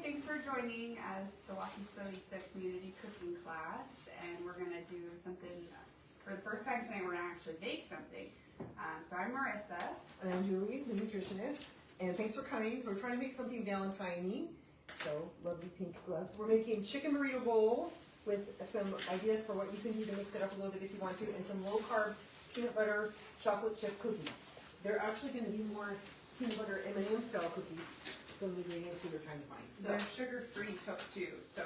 thanks for joining as the waq'iswi community cooking class, and we're gonna do something for the first time tonight. We're gonna actually bake something. So I'm Marissa. And I'm Julie, the nutritionist, and thanks for coming. We're trying to make something Valentine-y, so lovely pink gloves. We're making chicken burrito bowls with some ideas for what you can do to mix it up a little bit if you want to, and some low-carb peanut butter chocolate chip cookies. They're actually going to be more peanut butter M&M style cookies. Some of the ingredients we were trying to find. So they're sugar-free too, so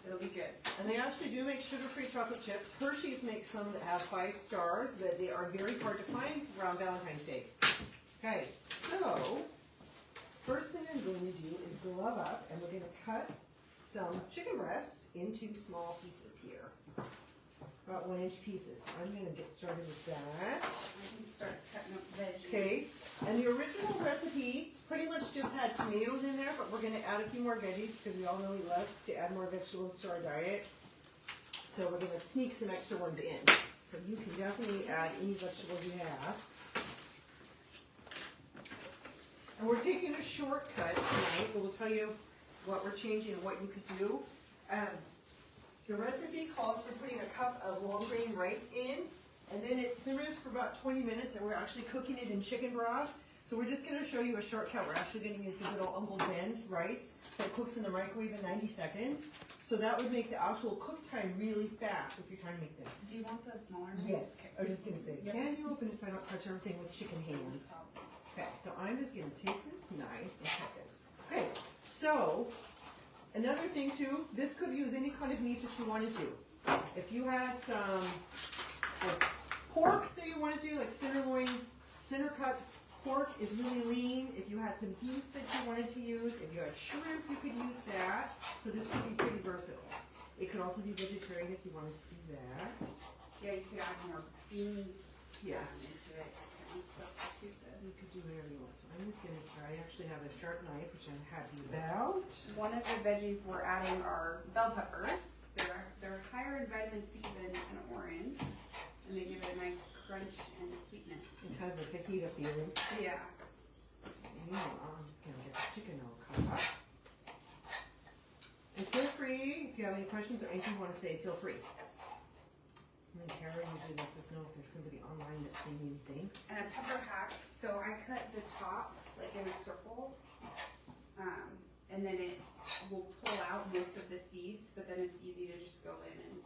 it'll be good. And they actually do make sugar-free chocolate chips. Hershey's makes some that have 5 stars, but they are very hard to find around Valentine's Day. Okay, so first thing I'm going to do is glove up, and we're going to cut some chicken breasts into small pieces here. About 1-inch pieces. So I'm going to get started with that. I can start cutting up veggies. Okay, and the original recipe pretty much just had tomatoes in there, but we're going to add a few more veggies because we all know we love to add more vegetables to our diet. So we're going to sneak some extra ones in. So you can definitely add any vegetables you have. And we're taking a shortcut tonight, but we'll tell you what we're changing and what you could do. The recipe calls for putting a cup of long grain rice in, and then it simmers for about 20 minutes, and we're actually cooking it in chicken broth. So we're just going to show you a shortcut. We're actually going to use the good old Uncle Ben's rice that cooks in the microwave in 90 seconds. So that would make the actual cook time really fast if you're trying to make this. Do you want the smaller knife? Yes, I was just going to say, can you open it so I don't touch everything with chicken hands? Okay, so I'm just going to take this knife and cut this. Okay, so another thing too, this could use any kind of meat that you want to do. If you had some pork that you want to do, like tenderloin, center cut pork is really lean. If you had some beef that you wanted to use, if you had shrimp, you could use that. So this could be pretty versatile. It could also be vegetarian if you wanted to do that. Yeah, you could add more beans Yes. into it to substitute So you could do whatever you want. So I'm just going to try. I actually have a sharp knife, which I'm happy about. One of the veggies we're adding are bell peppers. They're higher in vitamin C than an orange, and they give it a nice crunch and sweetness. It's kind of a fajita feeling. Yeah. I'm just going to get the chicken all cut up. And feel free, if you have any questions or anything you want to say, feel free. And then Kara usually lets us know if there's somebody online that's saying anything. And a pepper hack, so I cut the top like in a circle, and then it will pull out most of the seeds, but then it's easy to just go in and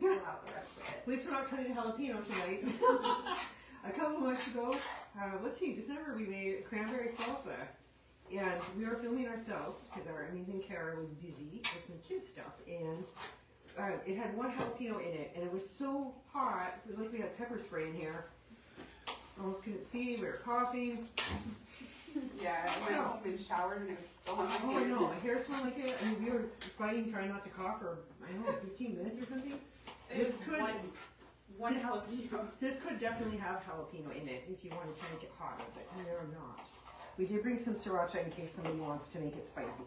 pull out the rest of it. At least we're not cutting jalapeno tonight. A couple months ago, let's see, December, we made cranberry salsa. And we were filming ourselves because our amazing Kara was busy with some kid stuff. And it had 1 jalapeno in it, and it was so hot, it was like we had pepper spray in here. Almost couldn't see, we were coughing. Yeah, I went home and showered and it was still on my Oh, I hands. know, my hair smelled like it. I mean, we were fighting, trying not to cough for, I don't know, 15 minutes or something. It was one jalapeno. This could definitely have jalapeno in it if you wanted to make it hotter, but they're not. We did bring some sriracha in case somebody wants to make it spicy.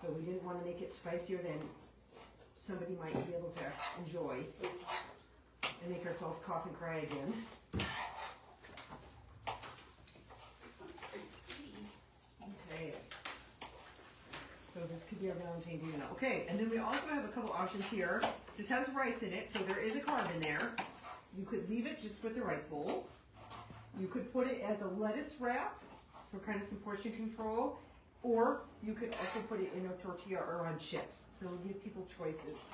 But we didn't want to make it spicier than somebody might be able to enjoy and make ourselves cough and cry again. This one's pretty sweet. Okay. So this could be our Valentine dinner. Okay, and then we also have a couple options here. This has rice in it, so there is a carb in there. You could leave it just with the rice bowl. You could put it as a lettuce wrap for kind of some portion control, or you could also put it in a tortilla or on chips. So we'll give people choices.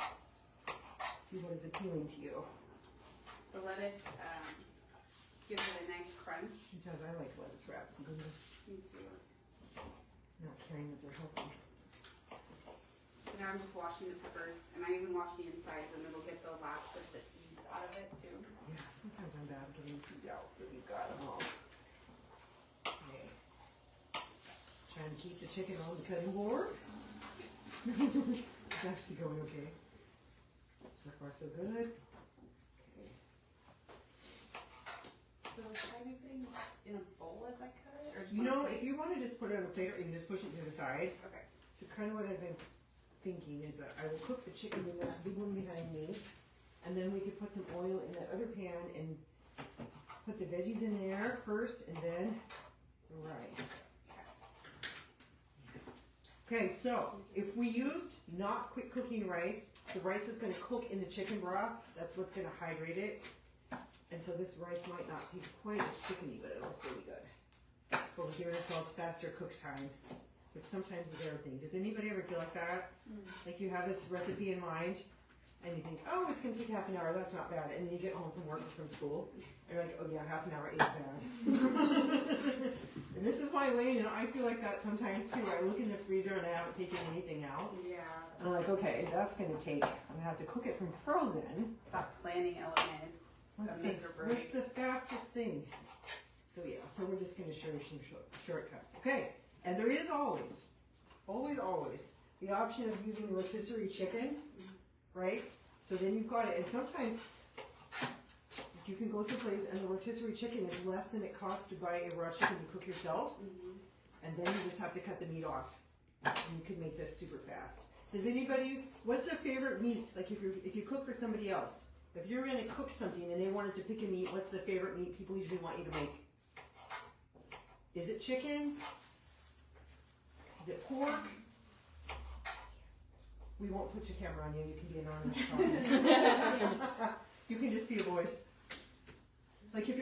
See what is appealing to you. The lettuce gives it a nice crunch. It does. I like lettuce wraps. I'm just Me too. not caring that they're healthy. So now I'm just washing the peppers, and I even wash the insides, and it'll get the last of the seeds out of it too. Yeah, sometimes I'm bad at getting the seeds out, but we've got them all. Okay. Trying to keep the chicken on the cutting board. It's actually going okay. So far, so good. Okay. So should I be putting this in a bowl as I cut it, or just You on a know, plate? if you want to just put it on a plate, or you can just push it to the side. Okay. So kind of what I'm thinking is that I will cook the chicken in that big one behind me, and then we could put some oil in that other pan and put the veggies in there first, and then the rice. Okay, so if we used not quick cooking rice, the rice is going to cook in the chicken broth. That's what's going to hydrate it. And so this rice might not taste quite as chickeny, but it'll still be good. But we're giving ourselves faster cook time, which sometimes is everything. Does anybody ever feel like that? Like you have this recipe in mind, and you think, oh, it's going to take half an hour. That's not bad. And then you get home from work or from school, and you're like, oh yeah, half an hour is bad. And this is my lane, and I feel like that sometimes too. I look in the freezer and I haven't taken anything out. Yeah. And I'm like, okay, that's going to take, I'm going to have to cook it from frozen. That planning element is a make or break. What's the fastest thing? So yeah, so we're just going to show you some shortcuts. Okay, and there is always the option of using rotisserie chicken, right? So then you've got it, and sometimes you can go someplace and the rotisserie chicken is less than it costs to buy a raw chicken to cook yourself, and then you just have to cut the meat off, and you can make this super fast. Does anybody? What's their favorite meat? Like if you cook for somebody else, if you're going to cook something and they wanted to pick a meat, what's the favorite meat people usually want you to make? Is it chicken? Is it pork? We won't put your camera on you. You can be anonymous. You can just be a voice. Like if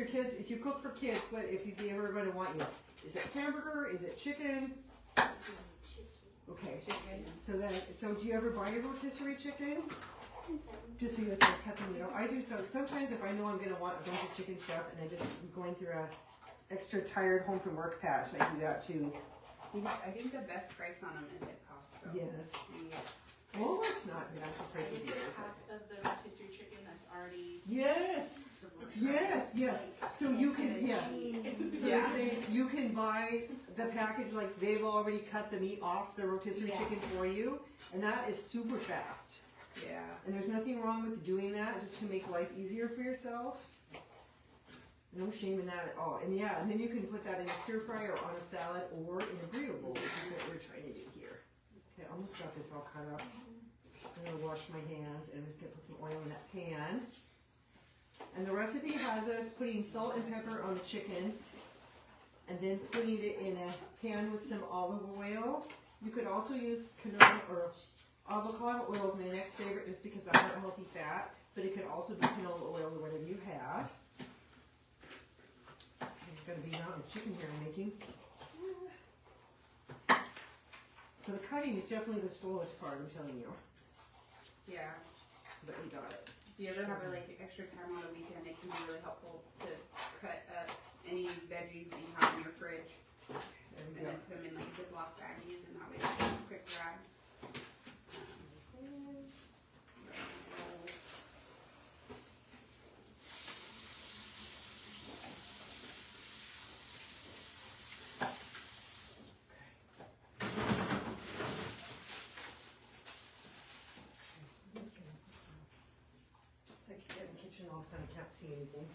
you cook for kids, but if they ever going to want you, is it hamburger? Is it chicken? Okay, chicken. So do you ever buy your rotisserie chicken? Just so you guys can cut the meat out. I do so. Sometimes if I know I'm going to want a bunch of chicken stuff and I'm going through a extra tired home from work patch, I do that too. I think the best price on them is at Costco. Yes. Yeah. Walmart's not bad for prices Is either. it half of the rotisserie chicken that's already? Yes. Yes. So you can, yes. So they're saying you can buy the package, like they've already cut the meat off the rotisserie chicken for you, and that is super fast. Yeah. And there's nothing wrong with doing that just to make life easier for yourself. No shame in that at all. And yeah, and then you can put that in a stir fry or on a salad or in a burrito bowl, which is what we're trying to do here. Okay, I almost got this all cut up. I'm going to wash my hands and I'm just going to put some oil in that pan. And the recipe has us putting salt and pepper on the chicken and then putting it in a pan with some olive oil. You could also use canola or avocado oil is my next favorite just because that's not healthy fat, but it could also be canola oil or whatever you have. There's going to be a mountain of chicken here I'm making. So the cutting is definitely the slowest part, I'm telling you. Yeah. But we got it. If you ever have extra time on the weekend, it can be really helpful to cut up any veggies that you have in your fridge and then put them in like Ziploc baggies, and that way it's just a quick grab. All of a sudden I can't see anything.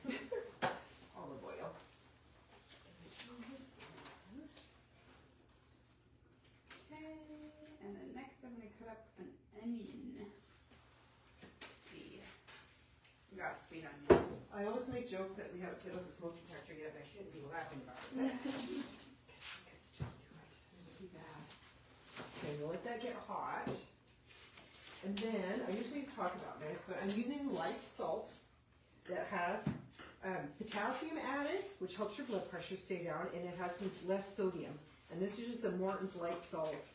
Olive oil. Okay, and then next I'm going to cut up an onion. Let's see. We got a sweet onion. I always make jokes that we haven't set up the smoke detector yet, and I shouldn't be laughing about it. Because we could still do it. It would be bad. Okay, we'll let that get hot. And then, I usually talk about this, but I'm using light salt that has potassium added, which helps your blood pressure stay down, and it has some less sodium. And this is just a Morton's light salt.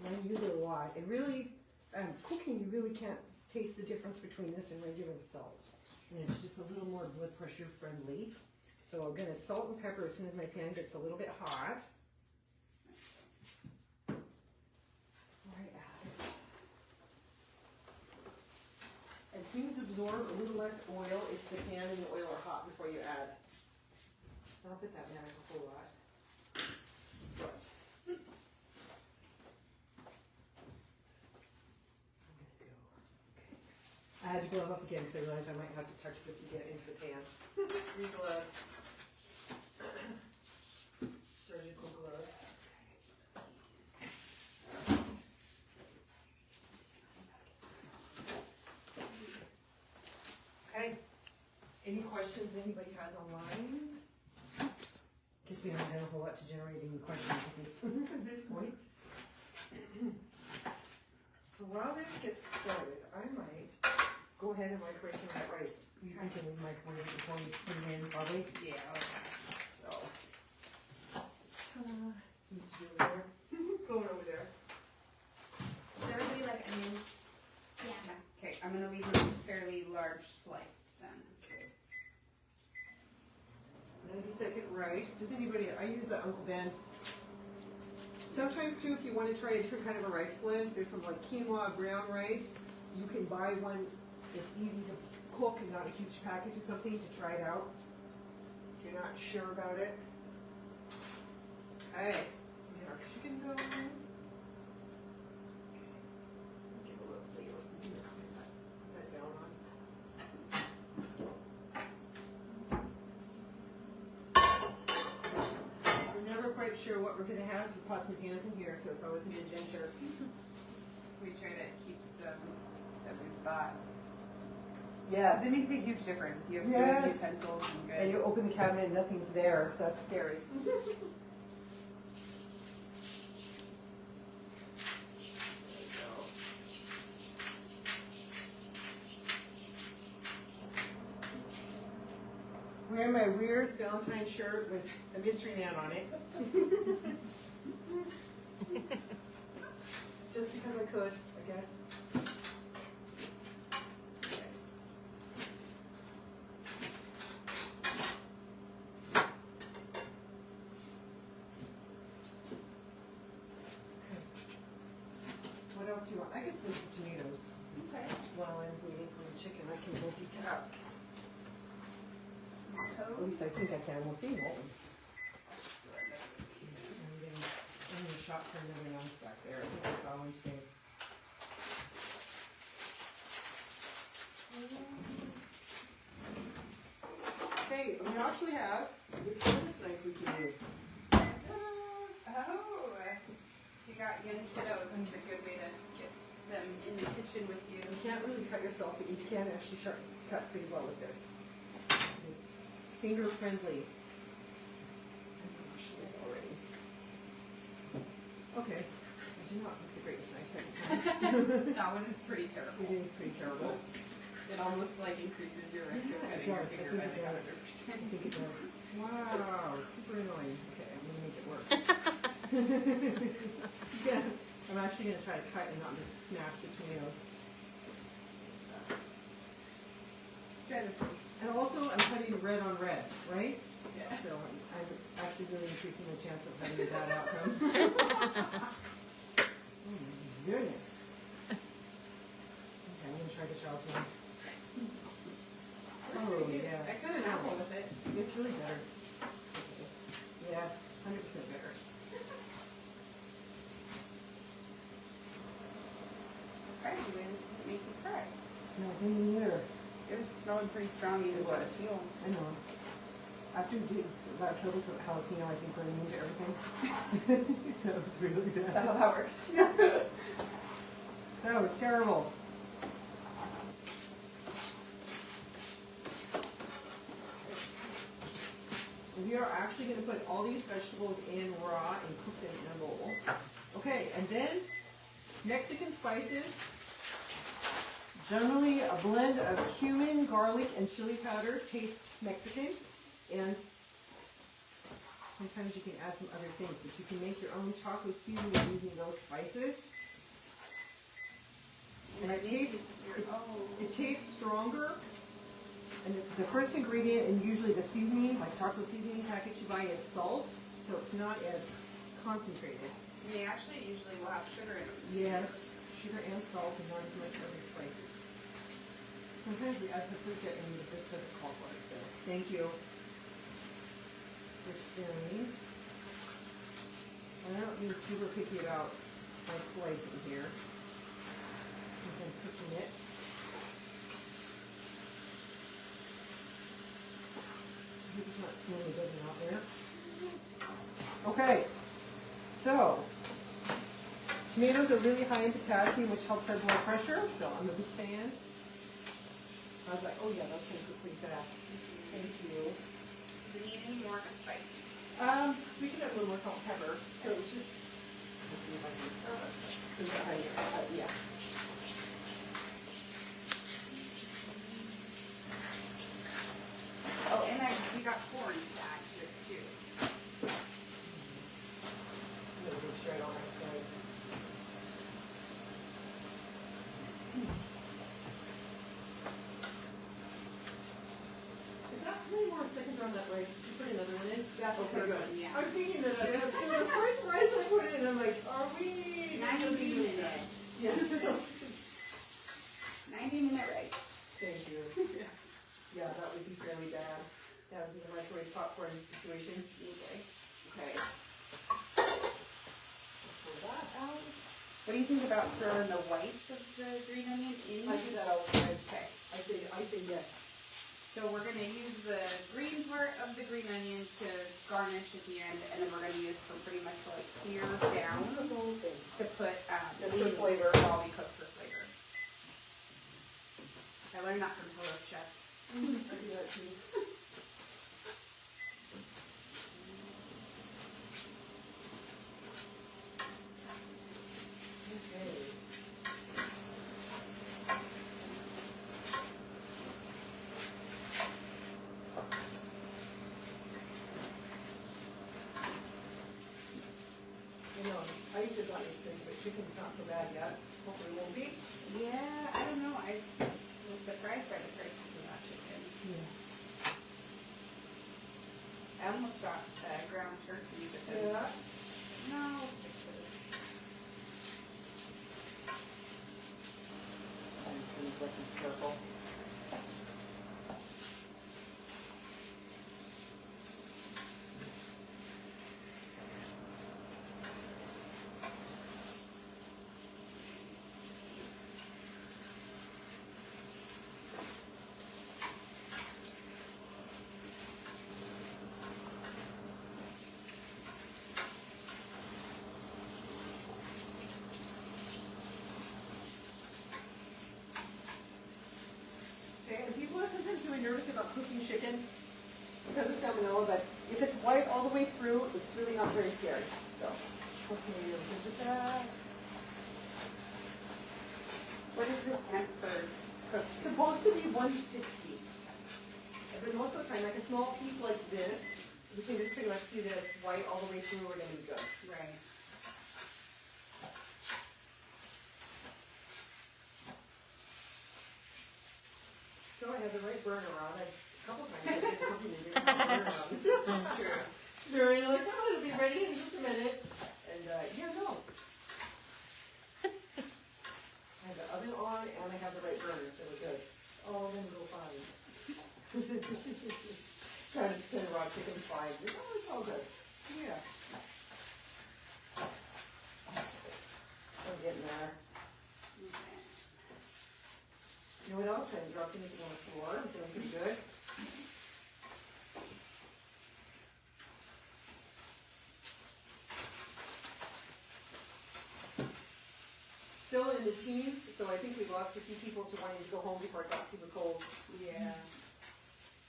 And I use it a lot. It really, cooking, you really can't taste the difference between this and regular salt. And it's just a little more blood pressure friendly. So I'm going to salt and pepper as soon as my pan gets a little bit hot. Before I add it. And things absorb a little less oil if the pan and the oil are hot before you add. Not that that matters a whole lot. But I'm gonna go. Okay. I had to glove up again because I realized I might have to touch this again into the pan. Re-glove. Surgical gloves. Okay. Any questions anybody has online? Oops. Guess we haven't done a whole lot to generate any questions at this, at this point. So while this gets started, I might go ahead and microwave some of that rice. You thinking we microwave it before we put it in, probably? Yeah. So. Needs to be over there. Going over there. Does everybody like onions? Yeah. Okay, I'm gonna leave them fairly large sliced then. Okay. 90-second rice. Does anybody, I use the Uncle Ben's. Sometimes too, if you want to try a different kind of a rice blend, there's some like quinoa brown rice. You can buy one that's easy to cook and not a huge package of something to try it out. If you're not sure about it. Okay, get our chicken going. Okay. Give a little plate or something that's put that down on. We're never quite sure what we're gonna have for pots and pans in here, so it's always an adventure. We try to keep some that we've bought. Yes. It makes a huge difference if you have Yes. good utensils and good. And you open the cabinet and nothing's there. That's scary. Wearing my weird Valentine shirt with a mystery man on it. Just because I could, I guess. What else do you want? I guess there's the tomatoes. Okay. While I'm waiting for the chicken, I can multitask. At least I think I can. We'll see, won't we? I'm gonna shop for another knife back there. I think I saw one today. Okay, we actually have this knife we can use. Oh, you got young kiddos. It's a good way to get them in the kitchen with you. You can't really cut yourself, but you can actually cut pretty well with this. It's finger friendly. She is already. Okay, I do not pick the greatest knife second time. That one is pretty terrible. It is pretty terrible. It almost like increases your risk of Yeah, it cutting your does. I finger by think it like does. 100%. I think it does. Wow, super annoying. Okay, I'm gonna make it work. Yeah, I'm actually gonna try to cut and not just smash the tomatoes. Try this one. And also, I'm cutting red on red, right? Yeah. So I'm actually really increasing the chance of having a bad outcome. Oh my goodness. Okay, I'm gonna try the shells one. Oh, yes. I cut an apple with it. It's really better. Okay. Yes, 100% better. Surprisingly, this didn't make me cry. No, it didn't either. It was smelling pretty strong even It though was. it's sealed. I know. After we did about killed us with jalapeno, I think we're immune to everything. That was really Is that bad. how that works? That was terrible. We are actually going to put all these vegetables in raw and cook them in a bowl. Okay, and then Mexican spices. Generally, a blend of cumin, garlic, and chili powder tastes Mexican. And sometimes you can add some other things, but you can make your own taco seasoning using those spices. And it tastes stronger. And the first ingredient, and usually the seasoning, like taco seasoning package you buy, is salt, so it's not as concentrated. They actually usually will have sugar in them. Yes, sugar and salt, and not as much other spices. Sometimes we add paprika, and this doesn't call for it, so thank you for sharing. I don't being super picky about my slicing here, because I'm cooking it. I hope it's not slowly building out there. Okay, so tomatoes are really high in potassium, which helps our blood pressure, so I'm a big fan. I was like, oh yeah, that's gonna cook pretty fast. Thank you. Does it need any more spicy? We can add a little more salt and pepper. So it's just, let's see if I can. Yeah. Oh, and we got corn to add to it too. I'm gonna make sure I don't have slice. Is that how many more seconds on that rice? Did you put another one in? That's Okay, the good. one, yeah. I'm thinking that I have so the first rice I put in, I'm like, are we? 90 minutes. Yes. 90-minute rice. Thank you. Yeah, that would be fairly bad. That would be a microwave popcorn situation. Okay. Okay. Pull that out. What do you think about throwing the whites of the green onion in? I do that all the time. Okay. I say yes. So we're gonna use the green part of the green onion to garnish at the end, and then we're gonna use from pretty much like here down That's the whole thing. to put Just for lean flavor. while we cook for flavor. I learned that from Hello Chef. I do that too. Okay. I know, I used to thought it was expensive, but chicken's not so bad yet. Hopefully it won't be. Yeah, I don't know. I was surprised by the prices of that chicken. Yeah. I almost got ground turkey, but then Yeah. no, I'll stick to this. It's like purple. Okay, and people are sometimes really nervous about cooking chicken because of salmonella, but if it's white all the way through, it's really not very scary. So, okay, you're good with that. What is the temp for cooking? It's supposed to be 160. But most of the time, like a small piece like this, you can just pretty much see that it's white all the way through, we're gonna be good. Right. So I had the right burner on. A couple times I did cooking and didn't have the burner on. That's true. Stirring, like, oh, it'll be ready in just a minute. And, yeah, no. I have the oven on and I have the right burner, so we're good. All gonna go fine. Trying to pretend raw chicken's fine. Oh, it's all good. Yeah. I'm getting there. Okay. You know what else? I dropped anything on the floor. I'm doing pretty good. Still in the teens, so I think we lost a few people to wanting to go home before it got super cold. Yeah.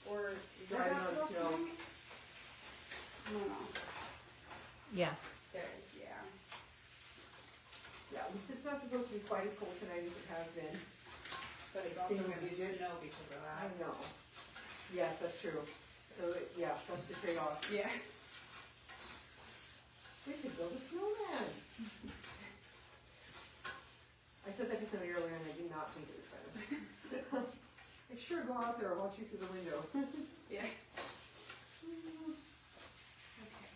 Or is there Driving on basketball snow. tonight? I don't know. Yeah. There is, yeah. Yeah, at least it's not supposed to be quite as cold tonight as it has been. But it's It's also single gonna digits. snow because of I that. know. Yes, that's true. So, yeah, that's the trade-off. Yeah. We could build a snowman. I said that to somebody earlier and I did not think it was funny. Like, sure, go out there, I'll watch you through the window. Yeah. Okay.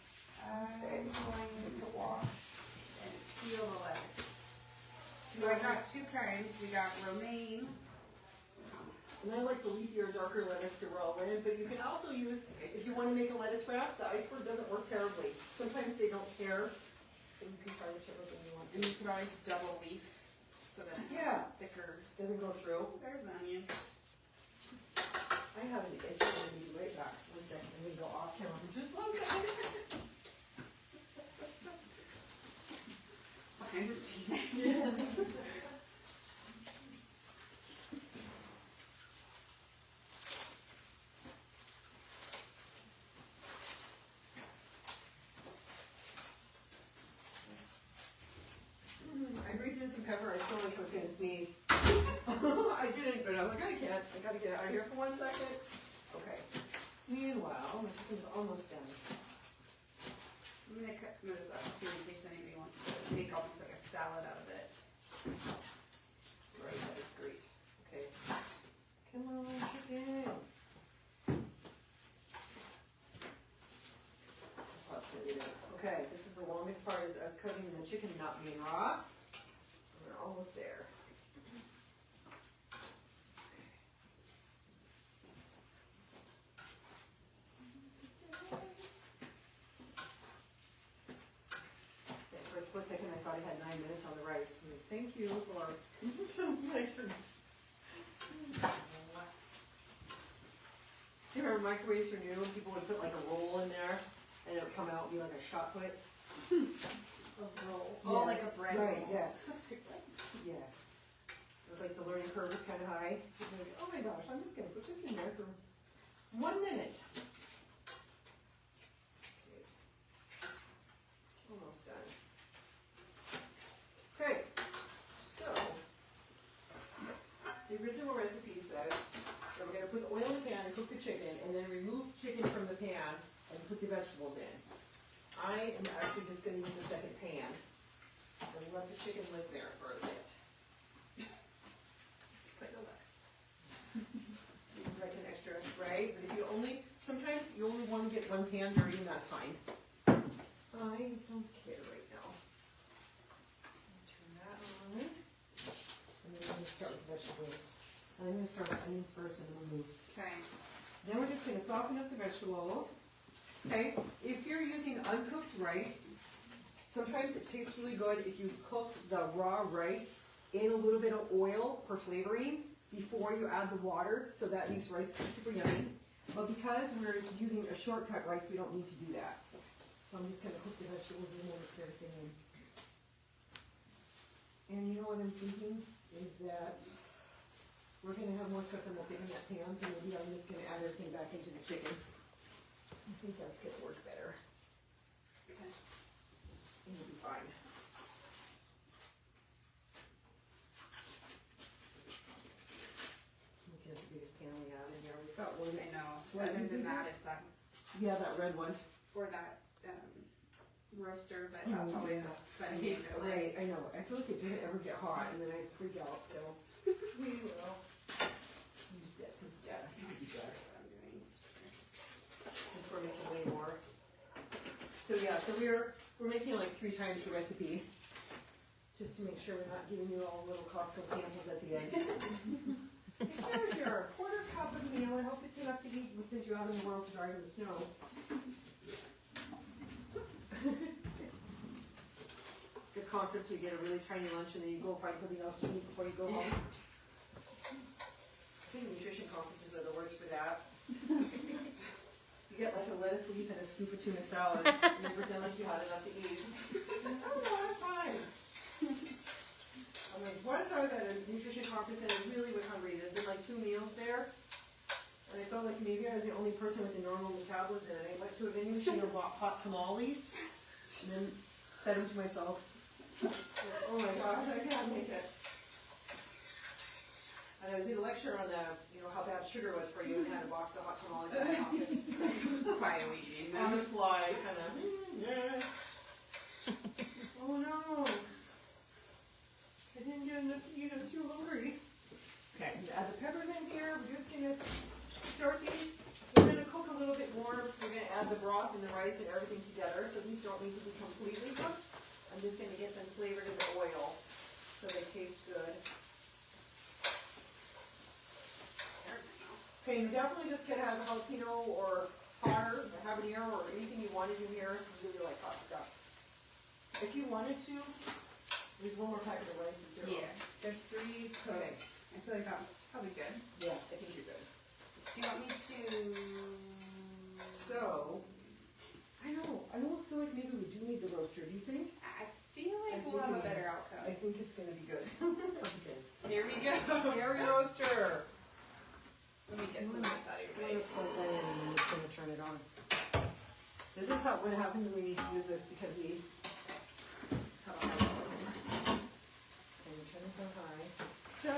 I'm going to wash and peel the lettuce. So I got two kinds. We got romaine. And I like the leafier, darker lettuce to roll in, but you can also use, if you want to make a lettuce wrap, the iceberg doesn't work terribly. Sometimes they don't tear, so you can try whichever one you want And to. you could always double leaf so that it's Yeah. thicker. Doesn't go through. There's an onion. I have an itch, I'm going to be right back. 1 second, I'm going to go off camera for just 1 second. Behind the scenes. I 1 second. Okay. Meanwhile, my chicken's almost done. I'm gonna cut some of this up too in case anybody wants to make almost like a salad out of it. Right, that is great. Okay. Come on, chicken. That's gonna be it. Okay, this is the longest part is us cooking the chicken not being raw. We're almost there. For a split second, I thought I had 9 minutes on the rice. Thank you for Do you remember microwaves were new and people would put like a roll in there and it would come out and be like a shot put? A roll. Oh, like a bread right, roll. yes. Yes. It was like the learning curve was kind of high. Like, oh my gosh, I'm just going to put this in there for 1 minute. Okay. Almost done. Okay, so the original recipe says that we're going to put oil in the pan and cook the chicken and then remove chicken from the pan and put the vegetables in. I am actually just going to use a second pan and let the chicken live there for a bit. Just put the list. Seems like an extra, right? But if you only, sometimes you only want to get one pan dirty and that's fine. I don't care right now. Turn that on. And then I'm going to start with vegetables. And I'm going to start with onions first and then we'll move. Okay. Then we're just going to soften up the vegetables. Okay, if you're using uncooked rice, sometimes it tastes really good if you cook the raw rice in a little bit of oil for flavoring before you add the water, so that makes rice super yummy. But because we're using a shortcut rice, we don't need to do that. So I'm just going to cook the vegetables in and mix everything in. And you know what I'm thinking is that we're going to have more stuff in the thing in that pan, so maybe I'm just going to add everything back into the chicken. I think that's going to work better. Okay. And you'll be fine. Look at the biggest pan we have in here. We've got one I that's know. slightly Other than bigger. that, it's that Yeah, that red one. for that roaster, but that's Oh, always yeah. a fun game to play. Right, I know. I feel like it didn't ever get hot, and then I freak out, so we will use this instead. That's what I'm doing. Since we're making way more. So yeah, so we're making like 3 times the recipe, just to make sure we're not giving you all little Costco samples at the end. Here's your 1/4 cup of meal. I hope it's enough to eat since you're out in the world to drive in the snow. The conference, we get a really tiny lunch and then you go find something else to eat before you go home. I think nutrition conferences are the worst for that. You get like a lettuce leaf and a scoop of tuna salad, and you pretend like you had enough to eat. Oh, I'm fine. I'm like, once I was at a nutrition conference and I really was hungry. There'd been like 2 meals there, and I felt like maybe I was the only person with a normal metabolism. And I went to a vending machine and bought hot tamales, and then fed them to myself. Oh my gosh, I can't make it. And I was in a lecture on how bad sugar was for you, and had a box of hot tamales in my pocket. Quietly eating On them. the slide, kind of. Yeah. Oh no. I didn't get enough to eat. I'm too hungry. Okay, add the peppers in here. We're just gonna start these. We're gonna cook a little bit more because we're gonna add the broth and the rice and everything together. So these don't need to be completely cooked. I'm just gonna get them flavored in the oil so they taste good. Okay, you definitely just gonna have jalapeno or hotter, or habanero, or anything you wanted in here. You really like hot stuff. If you wanted to, there's 1 more packet of rice. If you're Yeah, there's 3 cooked. I feel like that's probably good. Yeah, I think you're good. Do you want me to? So, I know, I almost feel like maybe we do need the roaster. Do you think? I feel like we'll have a better outcome. I think it's gonna be good. Okay. Here we go. Scary roaster. Let me get some of this out of your way. Plug that in and I'm just gonna turn it on. This is what happens when we need to use this because we have a high volume. And we turn this on high. So,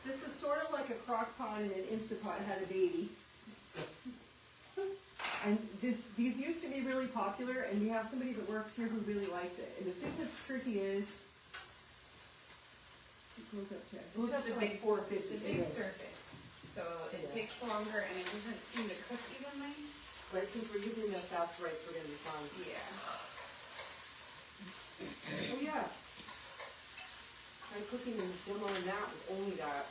This is sort of like a crock pot and an Instapot had a baby. And these used to be really popular, and we have somebody that works here who really likes it. And the thing that's tricky is, it goes up to, Well, it's a big 450. It's a big surface, so it takes longer and it doesn't seem to cook evenly. Right, since we're using the fast rice, we're gonna be fine. Yeah. Oh yeah. My cooking and demo on that was only that.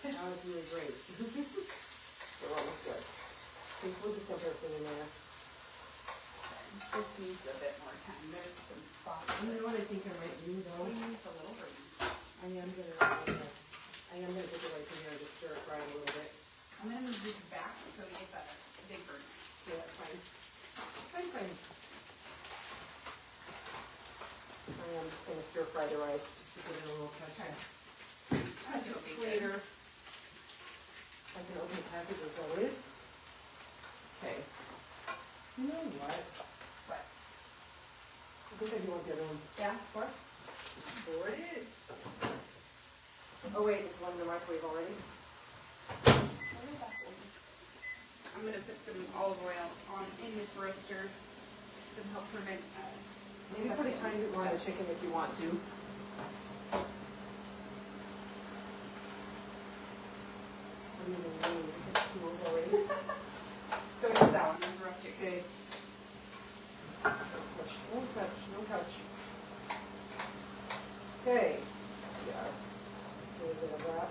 That was really great. They're almost good. Okay, so we'll just dump everything in there. This needs a bit more time. There's some spots. You know what I think I might do though? We use a little bit. I am gonna put the rice in here and just stir it fry it a little bit. I'm gonna move this back so we get that big burn. Yeah, that's fine. Fine. I am just gonna stir fry the rice just to give it a little touch. That'll be good. Later. I can open the package as always. Okay. You know what? What? I think I do want the other one. Yeah, what? There it is. Oh wait, there's one in the microwave already. I'm gonna put some olive oil on in this roaster to help prevent us. Maybe put a tiny bit more on the chicken if you want to. I'm using lean tools already. Don't use that one, use raw chicken. No touch, no touch. Okay. Yeah. See a bit of that.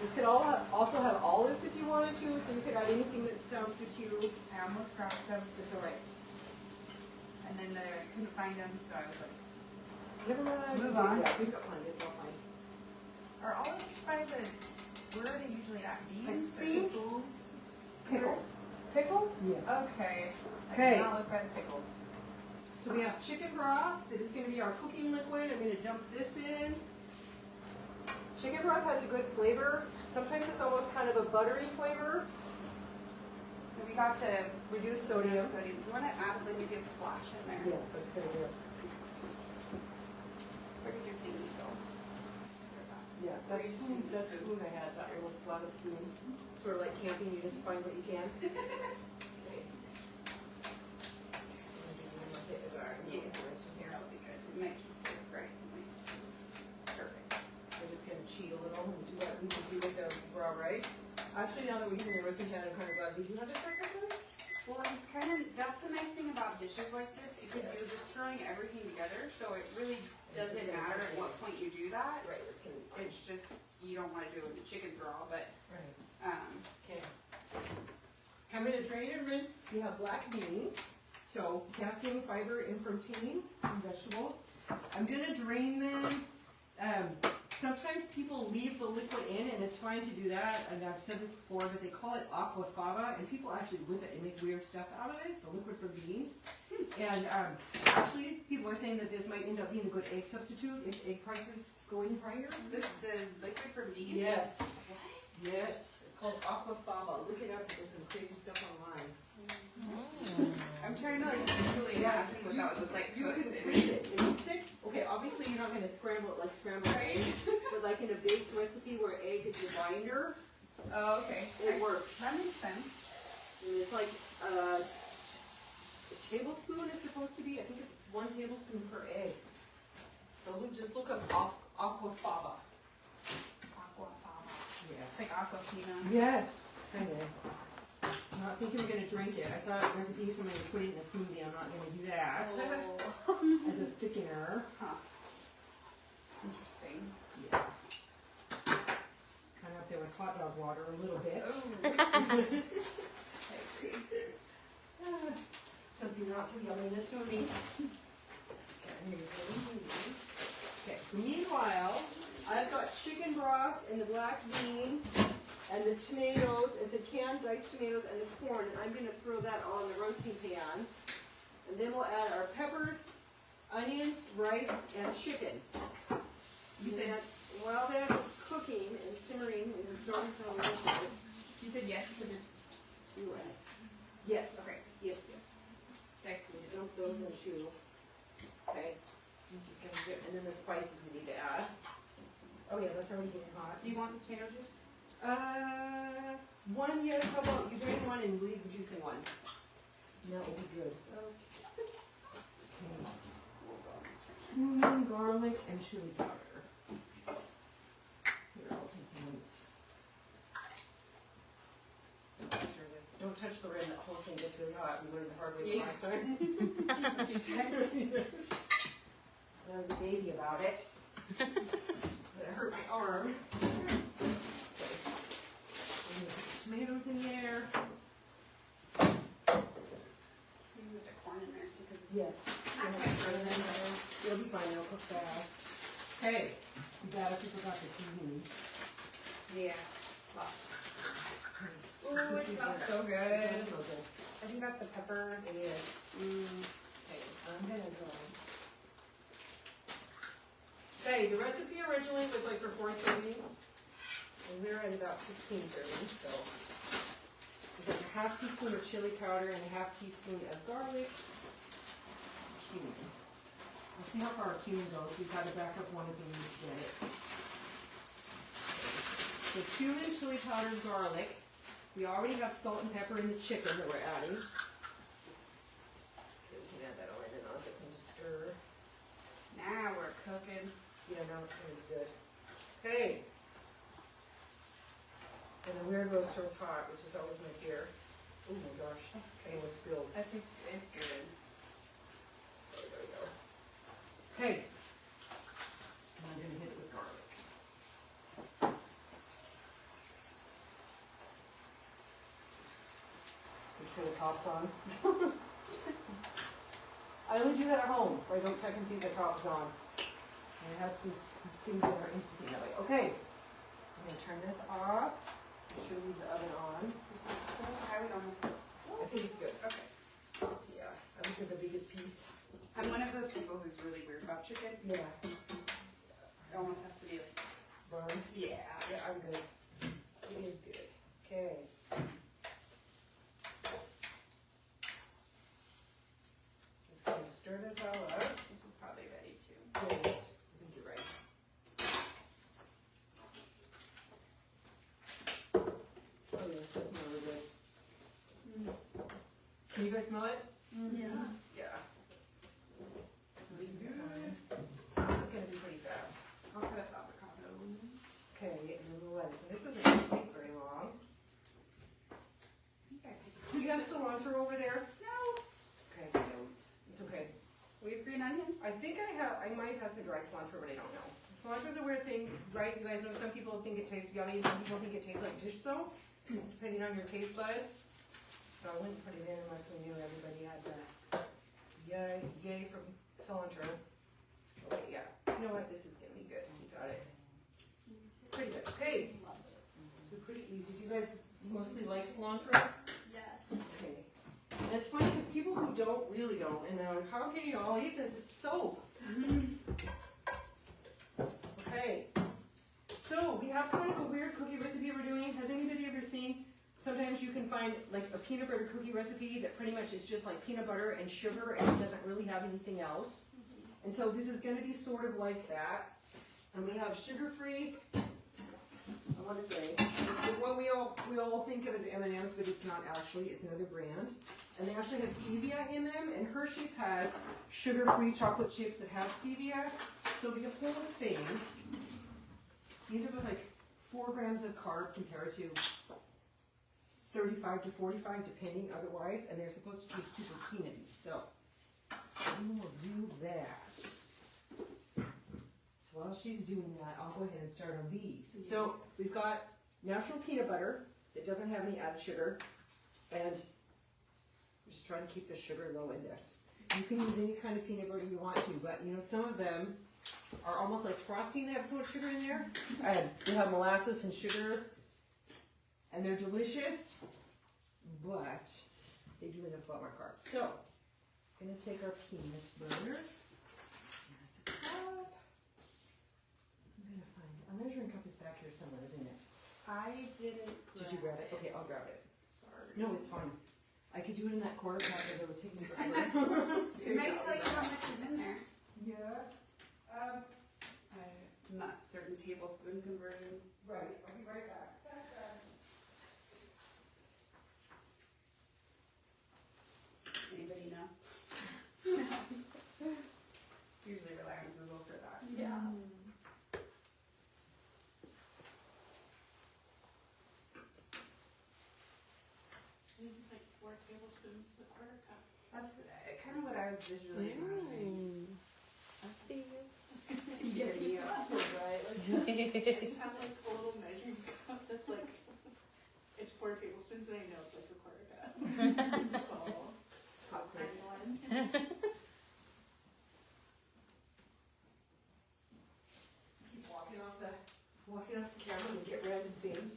This could also have olives if you wanted to, so you could add anything that sounds good to you. I almost grabbed some, it's alright. And then I couldn't find them, so I was like, Never mind. Move on. Yeah, we've got plenty, it's all fine. are olives by the, where are they usually at? Beans or think pickles? Pickles. Pickles? Yes. Okay. I Okay. did not look by the pickles. So we have chicken broth that is going to be our cooking liquid. I'm going to dump this in. Chicken broth has a good flavor. Sometimes it's almost kind of a buttery flavor. And we got the Reduced sodium. Do you want to add like a good splash in there? Yeah, that's good. Where did your thing go? Yeah, that's spoon I had. That one was a lot of spoon. Sort of like camping, you just find what you can. Okay. Yeah, that'll be good. It might keep the rice moist. Perfect. We're just gonna cheat a little and do what we can do with the raw rice. Actually, now that we're using the roasting pan, I'm kind of glad we do have the shortcut ones. Well, it's kind of, that's the nice thing about dishes like this, because Yes. you're just throwing everything together, so it really doesn't matter at what point you do that. Right, it's gonna be fine. It's just, you don't want to do it when the chicken's raw, but, Right. um, Okay. I'm gonna drain and rinse. We have black beans, so potassium, fiber, and protein in vegetables. I'm gonna drain them. Sometimes people leave the liquid in, and it's fine to do that. And I've said this before, but they call it aquafaba, and people actually whip it and make weird stuff out of it, the liquid from beans. And actually, people are saying that this might end up being a good egg substitute if egg prices go any higher. the liquid from beans. Yes. What? Yes, it's called aquafaba. Look it up. There's some crazy stuff online. I'm trying to like visually imagine what that would look like You cooked can in. read it. It's thick. Okay, obviously you're not going to scramble it like scrambled eggs, but like in a baked recipe where egg is the binder, Oh, okay. it works. That makes sense. And it's like a tablespoon is supposed to be. I think it's 1 tablespoon per egg. So we'll just look up aquafaba. Aquafaba. Yes. It's like aquafina. Yes. Kind of. I'm not thinking we're going to drink it. I saw a recipe somebody was putting it in a smoothie. I'm not going to do that Oh. as a thickener. Huh. Interesting. Yeah. It's kind of up there with hot dog water a little bit. Oh. I agree. Something not so yummy in a smoothie. Okay, here's the ingredients. Okay, so meanwhile, I've got chicken broth and the black beans and the tomatoes, and some canned diced tomatoes and the corn, and I'm going to throw that all in the roasting pan. And then we'll add our peppers, onions, rice, and chicken. You said And while that is cooking and simmering and absorbing some of the liquid, you said yes to the yes, Okay. yes. Next to Dump those in the shoe. Okay. This is gonna be good. And then the spices we need to add. Oh yeah, that's already getting hot. Do you want the tomato juice? One, yes, how about you drain one and leave the juice in one? That will be good. Cumin, garlic, and chili powder. Here, I'll take the minutes. Stir this. Don't touch the rim, that whole thing gets really hot. We learned the hard way the last time. A few times. I was a baby about it. But it hurt my arm. Okay. Tomatoes in there. Maybe with the corn in there too, because it's Yes. not quite frozen. It'll be fine, it'll cook fast. Hey, you bad if you forgot the seasonings. Yeah. Lots. Ooh, This is it smells good. so It good. does smell good. I think that's the peppers. It is. Okay, I'm gonna go. Okay, the recipe originally was like for 4 servings. And we're at about 16 servings, so. It's like a half teaspoon of chili powder and a half teaspoon of garlic. Cumin. We'll see how far our cumin goes. We've got to back up one if we need to get it. So cumin, chili powder, garlic. We already have salt and pepper in the chicken that we're adding. Okay, we can add that all in and I'll get some to stir. now we're cooking. Yeah, now it's gonna be good. Okay. And the weird roaster's hot, which is always my fear. Oh my gosh, it was spilled. It's good. There we go. Okay. And I'm gonna hit it with garlic. Make sure the top's on. I only do that at home, where I don't check and see if the top's on. And I have some things that are interesting that way. Okay. I'm gonna turn this off. Should leave the oven on. I would almost. I think it's good. Okay. Yeah, I looked at the biggest piece. I'm one of those people who's really weird about chicken. Yeah. It almost has to be like. Burn. Yeah. Yeah, I'm good. It is good. Okay. Just gonna stir this all up. This is probably ready too. Yes, I think you're right. Oh yeah, this does smell really good. Can you guys smell it? Yeah. Yeah. This is gonna be pretty fast. I'll cut up the avocado. Okay, and a little lettuce. And this isn't gonna take very long. Okay. Do you have cilantro over there? No, Okay. I don't. It's okay. We have green onion. I think I might have some dried cilantro, but I don't know. Cilantro's a weird thing, right? You guys know some people think it tastes yummy and some people think it tastes like dish soap, just depending on your taste buds. So I wouldn't put it in unless we knew everybody had the yay from cilantro. Oh, wait, yeah. You know what? This is gonna be good. You got it. Pretty good. Okay. So pretty easy. Do you guys mostly like cilantro? Yes. Okay. And it's funny because people who don't really don't, and they're like, how can you all eat this? It's soap. Okay. So we have kind of a weird cookie recipe we're doing. Has anybody ever seen? Sometimes you can find like a peanut butter cookie recipe that pretty much is just like peanut butter and sugar and it doesn't really have anything else. And so this is going to be sort of like that. And we have sugar-free. I want to say, what we all think of as M&Ms, but it's not actually. It's another brand. And they actually have stevia in them. And Hershey's has sugar-free chocolate chips that have stevia. So the whole thing, you end up with like 4 grams of carb compared to 35 to 45, depending otherwise. And they're supposed to be super peanutty. So we will do that. So while she's doing that, I'll go ahead and start on these. So we've got natural peanut butter that doesn't have any added sugar, and I'm just trying to keep the sugar low in this. You can use any kind of peanut butter you want to, but you know, some of them are almost like frosting. They have so much sugar in there. And they have molasses and sugar, and they're delicious, but they do end up a lot more carbs. So I'm gonna take our peanut butter. That's a cup. I'm gonna find it. A measuring cup is back here somewhere, isn't it? I didn't. Did you grab it? Okay, I'll grab it. Sorry. No, it's fine. I could do it in that quarter cup, but it would take me forever. It might tell you how much is in there. Yeah. not certain tablespoon conversion. Right, I'll be right back. Fast, fast. Anybody know? Usually rely on Google for that. Yeah. I think it's like 4 tablespoons is a quarter cup. That's kind of what I was visually imagining. I see you. Yeah, yeah. Right, like, I just have like a little measuring cup that's like, it's 4 tablespoons and I know it's like a quarter cup. That's all. Pop quiz. Keep walking off the camera and get random things.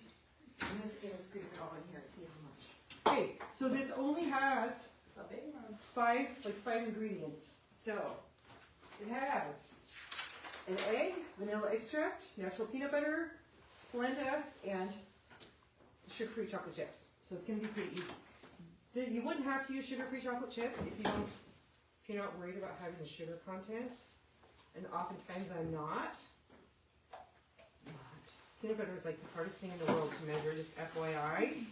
I'm just gonna scoop it all in here and see how much. Okay, so this only has A big one. five ingredients. So it has an egg, vanilla extract, natural peanut butter, Splenda, and sugar-free chocolate chips. So it's gonna be pretty easy. You wouldn't have to use sugar-free chocolate chips if you're not worried about having the sugar content. And oftentimes I'm not. But peanut butter is like the hardest thing in the world to measure, just FYI.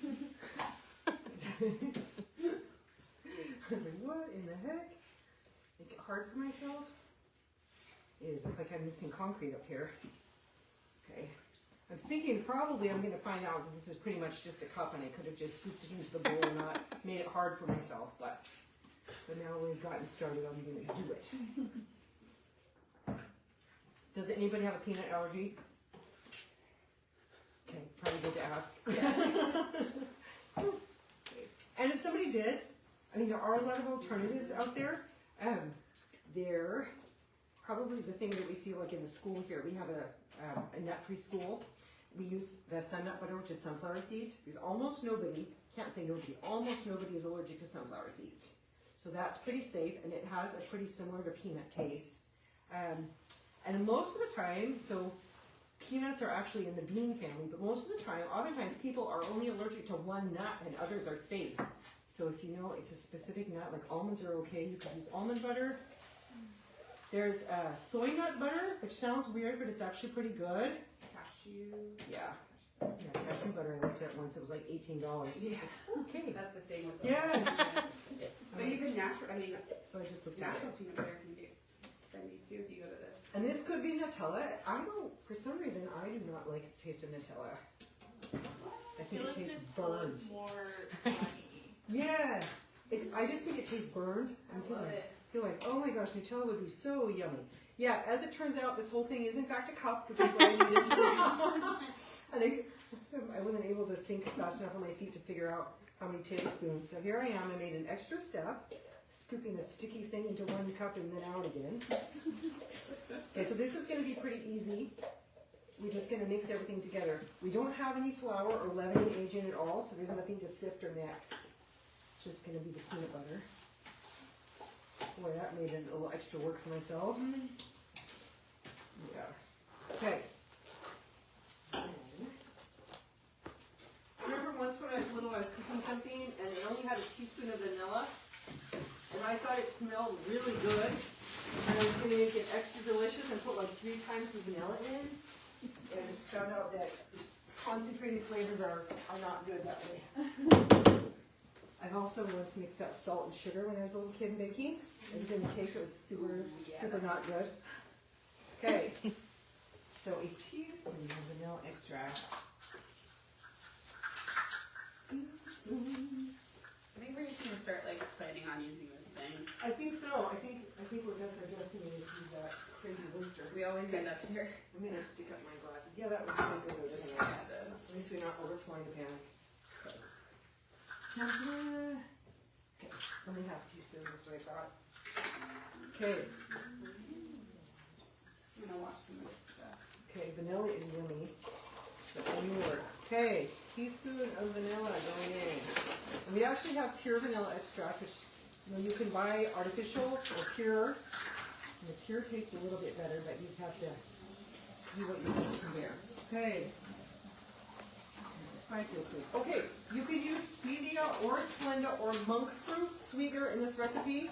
I was like, what in the heck? Make it hard for myself? It's like I'm mixing concrete up here. Okay. I'm thinking probably I'm going to find out that this is pretty much just a cup and I could have just scooped it into the bowl and not made it hard for myself. But now we've gotten started, I'm going to do it. Does anybody have a peanut allergy? Okay, probably good to ask. Yeah. And if somebody did, I mean, there are a lot of alternatives out there. They're probably the thing that we see like in the school here. We have a nut-free school. We use the sun nut butter, which is sunflower seeds. There's almost nobody, can't say nobody, almost nobody is allergic to sunflower seeds. So that's pretty safe, and it has a pretty similar to peanut taste. And most of the time, so peanuts are actually in the bean family, but most of the time, oftentimes people are only allergic to one nut and others are safe. So if you know it's a specific nut, like almonds are okay, you could use almond butter. There's soy nut butter, which sounds weird, but it's actually pretty good. Cashew. Yeah. Yeah, cashew butter, I looked at it once, it was like $18. Yeah. Okay. That's the thing with the Yes. But even natural, I mean, So I just looked at natural it. peanut butter can be extended too if you go to the. And this could be Nutella. I don't, for some reason, I do not like the taste of Nutella. I think it tastes burned. Nutella's more funny. Yes. I just think it tastes burned. I love it. Feel like, oh my gosh, Nutella would be so yummy. Yeah, as it turns out, this whole thing is in fact a cup, which is what I needed to do. And I wasn't able to think fast enough on my feet to figure out how many tablespoons. So here I am, I made an extra step, scooping a sticky thing into one cup and then out again. Okay, so this is going to be pretty easy. We're just going to mix everything together. We don't have any flour or leavening agent at all, so there's nothing to sift or mix. It's just going to be the peanut butter. Boy, that made a little extra work for myself. Yeah. Okay. Remember once when I was little, I was cooking something and it only had a teaspoon of vanilla, and I thought it smelled really good, and I was going to make it extra delicious and put like 3 times the vanilla in, and found out that concentrated flavors are not good that way. I've also once mixed up salt and sugar when I was a little kid in baking. It was in the cake, it was super not good. Okay, so a teaspoon of vanilla extract. I think we're just gonna start like planning on using this thing. I think so. I think that's our destiny is to use that crazy oyster. We always end up here. I'm gonna stick up my glasses. Yeah, that looks really good, doesn't it? Yeah, it does. At least we're not overflowing the pan. Okay, only half a teaspoon is what I thought. Okay, I'm gonna watch some of this stuff. okay, vanilla is yummy. But only work. Okay, teaspoon of vanilla going in. And we actually have pure vanilla extract, which you can buy artificial or pure. And the pure tastes a little bit better, but you have to do what you need from there. Okay. Okay, you could use stevia or Splenda or monk fruit sweetener in this recipe.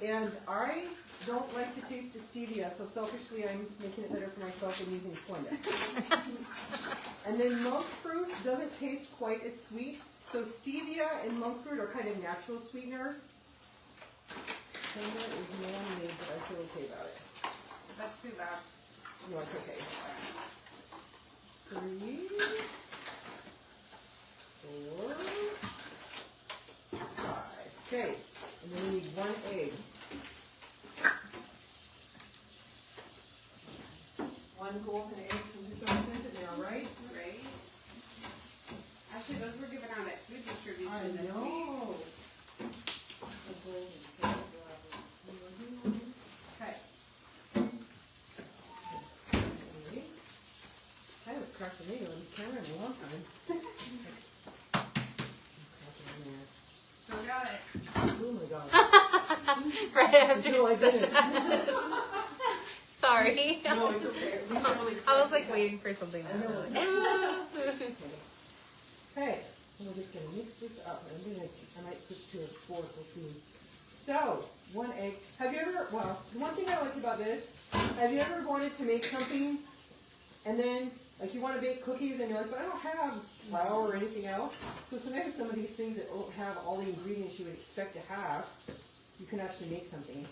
And I don't like the taste of stevia, so selfishly I'm making it better for myself and using Splenda. And then monk fruit doesn't taste quite as sweet, so stevia and monk fruit are kind of natural sweeteners. Splenda is man-made, but I feel okay about it. That's too bad. No, it's okay. 3, 4, 5. Okay, and then we need 1 egg. 1 golden egg, since they're so expensive now, right? Right? Actually, those were given out at food I distribution this week. know. Okay. I haven't cracked an egg on camera in a long time. So we got it. Oh my god. Right after. Until I did it. Sorry. No, it's okay. We totally I was like cracked it. waiting for something. I know. Okay, and we're just gonna mix this up. I might switch to a fork, we'll see. So, 1 egg. Have you ever, well, the one thing I like about this, have you ever wanted to make something and then, like you want to bake cookies and you're like, but I don't have flour or anything else. So sometimes some of these things that don't have all the ingredients you would expect to have, you can actually make something.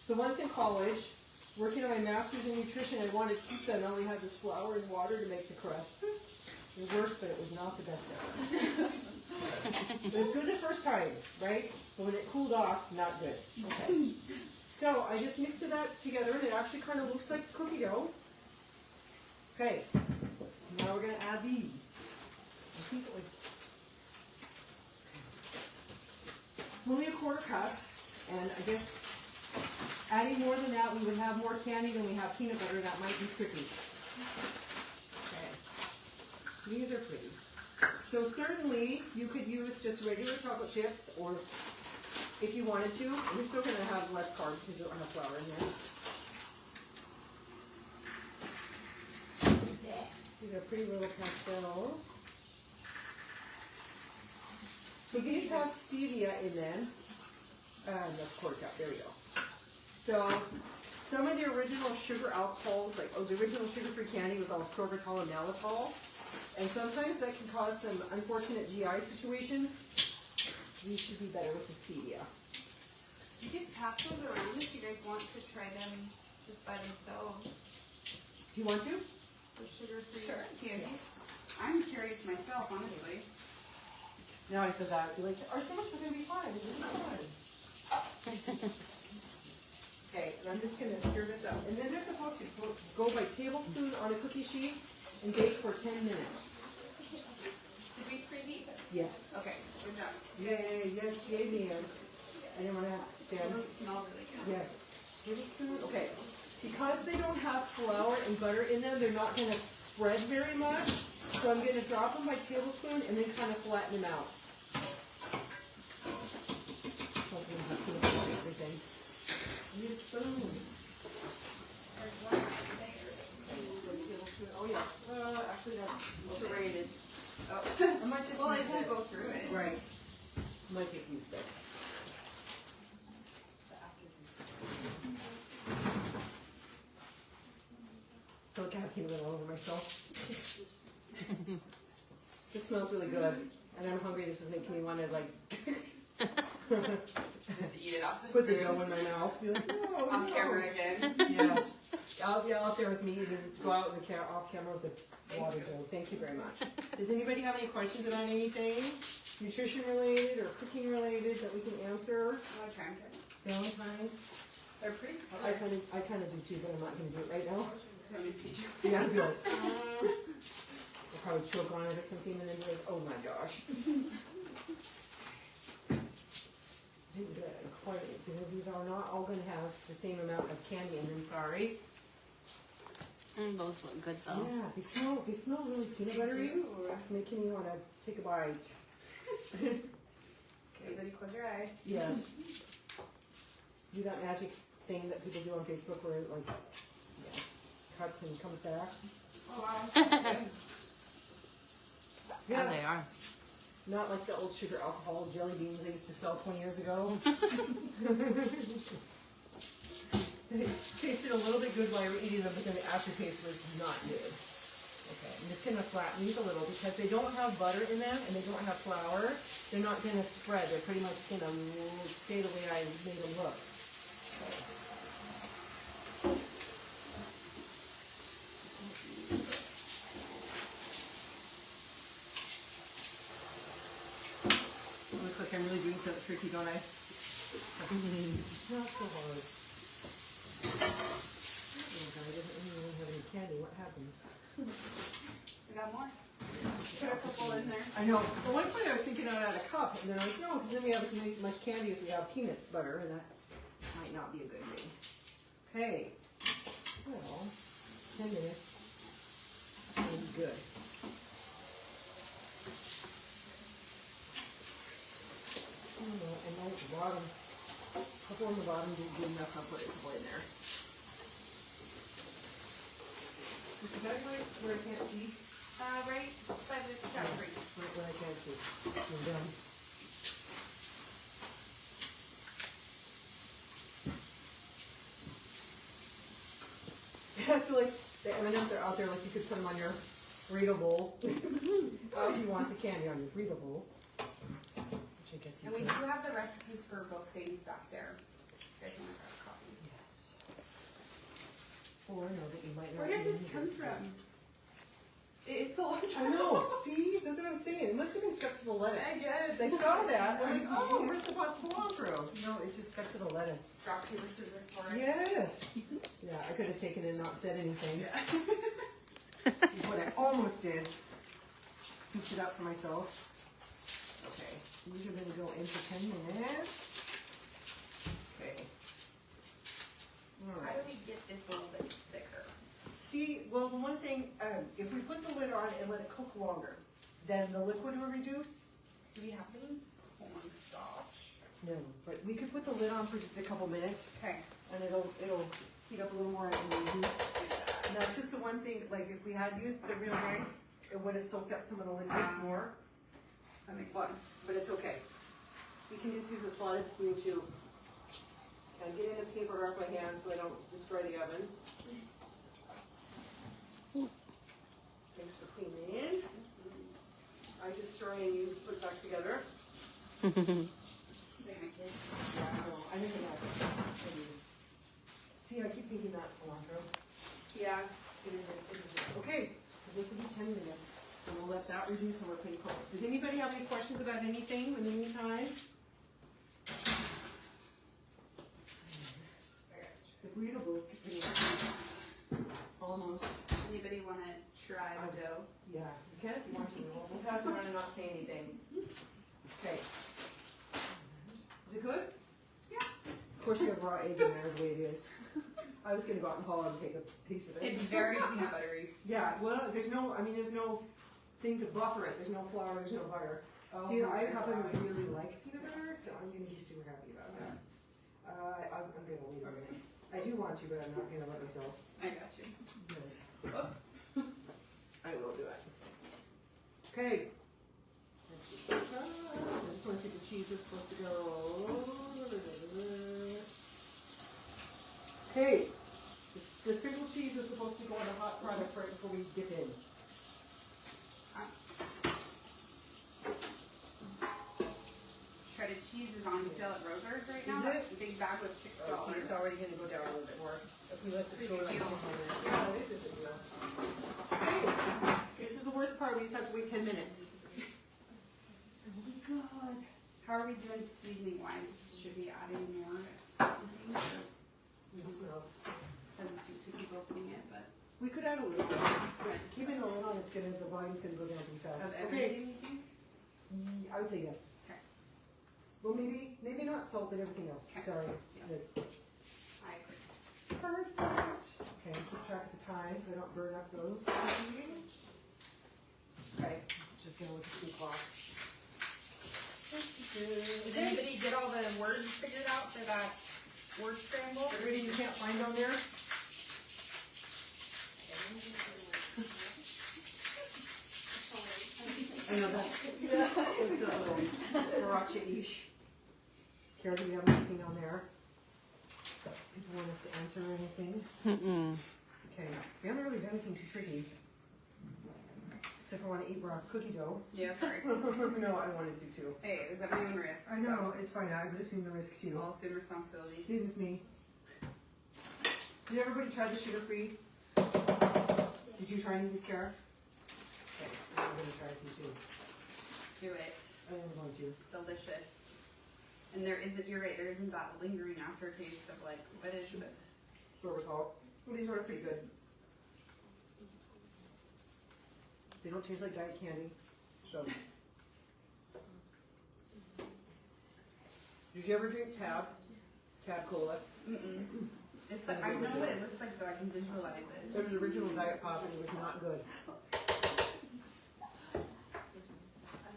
So once in college, working on my master's in nutrition, I wanted pizza and only had this flour and water to make the crust. It worked, but it was not the best ever. It was good the first time, right? But when it cooled off, not good. Okay. So I just mixed it up together, and it actually kind of looks like cookie dough. Okay. Now we're going to add these. I think it was it's only a 1/4 cup, and I guess adding more than that, we would have more candy than we have peanut butter. That might be tricky. Okay. These are pretty. So certainly you could use just regular chocolate chips, or if you wanted to, you're still going to have less carbs because you don't have flour in there. These are pretty little pastels. So these have stevia in them. That's 1/4 cup. There we go. So some of the original sugar alcohols, like the original sugar-free candy was all sorbitol and maltitol. And sometimes that can cause some unfortunate GI situations. These should be better with the stevia. You could pass those around if you guys want to try them just by themselves. Do you want to? The sugar-free candies. I'm curious myself, honestly. Now I said that, you're like, our stomachs are going to be fine. It's going to be fine. Okay, and I'm just going to stir this up. And then they're supposed to go by tablespoon on a cookie sheet and bake for 10 minutes. Did we preheat? Yes. Okay, good job. Yay, yes, yay, yes. Anyone ask Dan? Those smell really good. Yes. Tablespoon? Okay. Because they don't have flour and butter in them, they're not going to spread very much. So I'm going to drop them by tablespoon and then kind of flatten them out. Hopefully I'm not going to put everything. I need a spoon. Oh yeah. Actually that's serrated. Oh. I might just Well, use it won't this. go through it. Right. I might just use this. I feel like I have peanut butter all over myself. This smells really good, and I'm hungry. This is making me want to like Just eat it off the put the spoon. dough in my mouth. Be like, no, Off no. camera again. Yes. I'll be out there with me and go out in the off camera with the water dough. Thank you very much. Does anybody have any questions about anything nutrition related or cooking related that we can answer? I'll try and Valentine's. They're pretty I colors. kind of do too, but I'm not going to do it right now. Let me feed you. Yeah, I'll be like, I'll probably choke on it or something and then be like, oh my gosh. I didn't do it in quantity because these are not all going to have the same amount of candy in them, sorry. Those look good though. Yeah, they smell really peanut buttery. do. It's making me want to take a bite. Okay, everybody close your eyes. Yes. Do that magic thing that people do on Facebook where it like cuts and comes back. Oh wow. Yeah, they are. Not like the old sugar alcohol jelly beans I used to sell 20 years ago. They tasted a little bit good while you were eating them, but then the aftertaste was not good. Okay, I'm just gonna flatten these a little because they don't have butter in them and they don't have flour. They're not gonna spread. They're pretty much gonna stay the way I made them look. Looks like I'm really doing something tricky, don't I? It's not so hard. Oh, God, I didn't even have any candy. What happened? We got more. Put a couple in there. I know. At one point I was thinking I'd add a cup, and then I was like, no, because then we have as much candy as we have peanut butter, and that might not be a good thing. Okay, so 10 minutes. That'll be good. And then at the bottom, a couple on the bottom didn't good enough. I'll put a couple in there. Is that right where I can't see? Right by the salad. Right where I can't see. I'm done. I feel like the M&Ms are out there, like you could put them on your burrito bowl. If you want the candy on your burrito bowl. Which I guess you And we could. do have the recipes for both things back there. You guys want to grab copies? Yes. Or no, that you might not Where did this need come from? It is so large. I know. See, that's what I'm saying. It must have been stuck to the lettuce. I guess. I saw that. I'm like, oh, where's the hot cilantro? No, it's just stuck to the lettuce. Rock, paper, scissors for it. Yes. Yeah, I could have taken it and not said anything. Yeah. What I almost did. Scooped it up for myself. Okay, these are going to go in for 10 minutes. Okay. All How right. do we get this a little bit thicker? See, well, the one thing, if we put the lid on and let it cook longer, then the liquid will reduce. Do we have any cornstarch? No, but we could put the lid on for just a couple minutes, Okay. and it'll heat up a little more and reduce. And that's just the one thing, like if we had used the real rice, it would have soaked up some of the liquid more. That makes But, sense. but it's okay. We can just use a slotted spoon to get in the paper off my hand so I don't destroy the oven. Thanks for cleaning in. I just throw in, you put it back together. Say my kids. Yeah, no, I think that's. See, I keep thinking that's cilantro. Yeah. It isn't. Okay, so this will be 10 minutes. And we'll let that reduce and we're pretty close. Does anybody have any questions about anything in the meantime? The burrito bowls could be almost. Anybody want to try the dough? Yeah, you can if you want to. We'll pass it around and not say anything. Okay. Is it good? Yeah. Of course you have raw egg in there the way it is. I was gonna go out and haul out and take a piece of it. It's very peanut buttery. Yeah, well, there's no thing to buffer it. There's no flour, there's no butter. Oh, See, I there's happen that. to really like peanut butter, so I'm gonna be super happy about that. I'm gonna leave it in. I do want to, but I'm not gonna let myself. I got you. do it. Whoops. I will do it. Okay. So I just want to see if the cheese is supposed to go. Okay. The sprinkled cheese is supposed to go on the hot product right before we dip in. Shredded cheese is on sale at Roser's right now. Is it? The big bag was $6. Oh, see, it's already going to go down a little bit more if we let this go like 10 Pretty good minutes. Yeah, this is a deal. Okay. This is the worst part. We just have to wait 10 minutes. Oh my God. How are we doing seasoning wise? Should we add any more things? Yes, no. Doesn't seem to keep opening it, but We could add a little bit. But keeping the lid on, the volume's going to go down pretty fast. of Okay. everything, you think? I would say yes. Okay. Well, maybe not salt, but everything else. Okay. Sorry. Yeah. Good. I agree. Perfect. Okay, keep track of the time so I don't burn up those things. Okay, just gonna look at the clock. Did anybody get all the words figured out for that word scramble? Everybody you can't find on there? I know that. Yes. It's a little sriracha-ish. Kara, do you have anything on there? People want us to answer anything? Mm-mm. Okay. We haven't really done anything too tricky. Except for want to eat raw cookie dough. Yeah, sorry. No, I wanted to too. Hey, it's at my own risk. I know, it's fine. I would assume the risk too. So I'll assume responsibility. Same with me. Did everybody try the sugar-free? Did you try any of these, Kara? Okay, I'm going to try a few too. Do it. I am going to. It's delicious. And there isn't, you're right, there isn't that lingering aftertaste of like, what is this? Sorbitol. Well, these are pretty good. They don't taste like diet candy, so. Did you ever drink Tab? Tab Cola? Mm-mm. It's That like, is I know original. what it looks like though, I can visualize it. It was original diet pop and it was not good.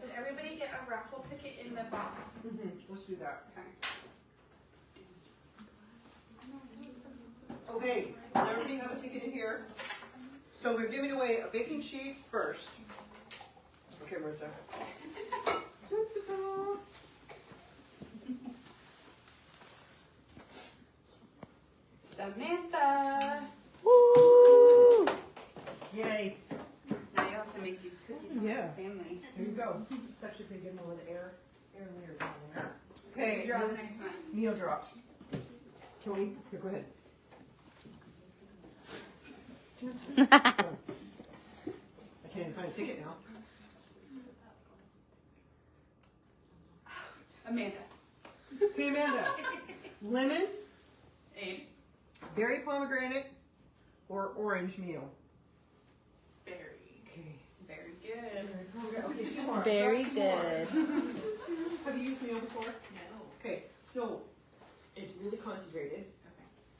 Did everybody get a raffle ticket in the box? Let's do that. Okay. Okay, does everybody have a ticket in here? So we're giving away a baking sheet first. Okay, Marissa. Ta-ta-ta. Samantha! Woo! Yay. Now you have to make these cookies for Yeah. the family. There you go. It's actually pretty good one with air layers on there. Okay, Okay, draw the next one. meal drops. Can we? Here, go ahead. I can't even find a ticket now. Amanda. Okay, Amanda. Lemon, Abe. berry pomegranate, or orange meal? Berry. Okay. Very good. Okay, two more. Very Two more. good. Have you used meal before? No. Okay, so it's really concentrated,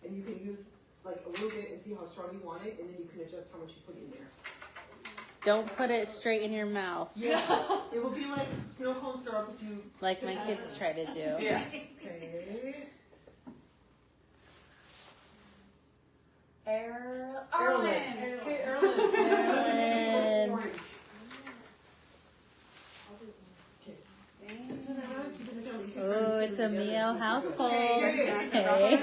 and you can use like a little bit and see how strong you want it, and then you can adjust how much you put in there. Don't put it straight in your mouth Yeah, it will be like snow cone syrup if you. like my kids try to do. Yes. Okay. Erlen. Okay, Erlen. Erlen. Orange. Ooh, it's a Mio household. Hey. Hey.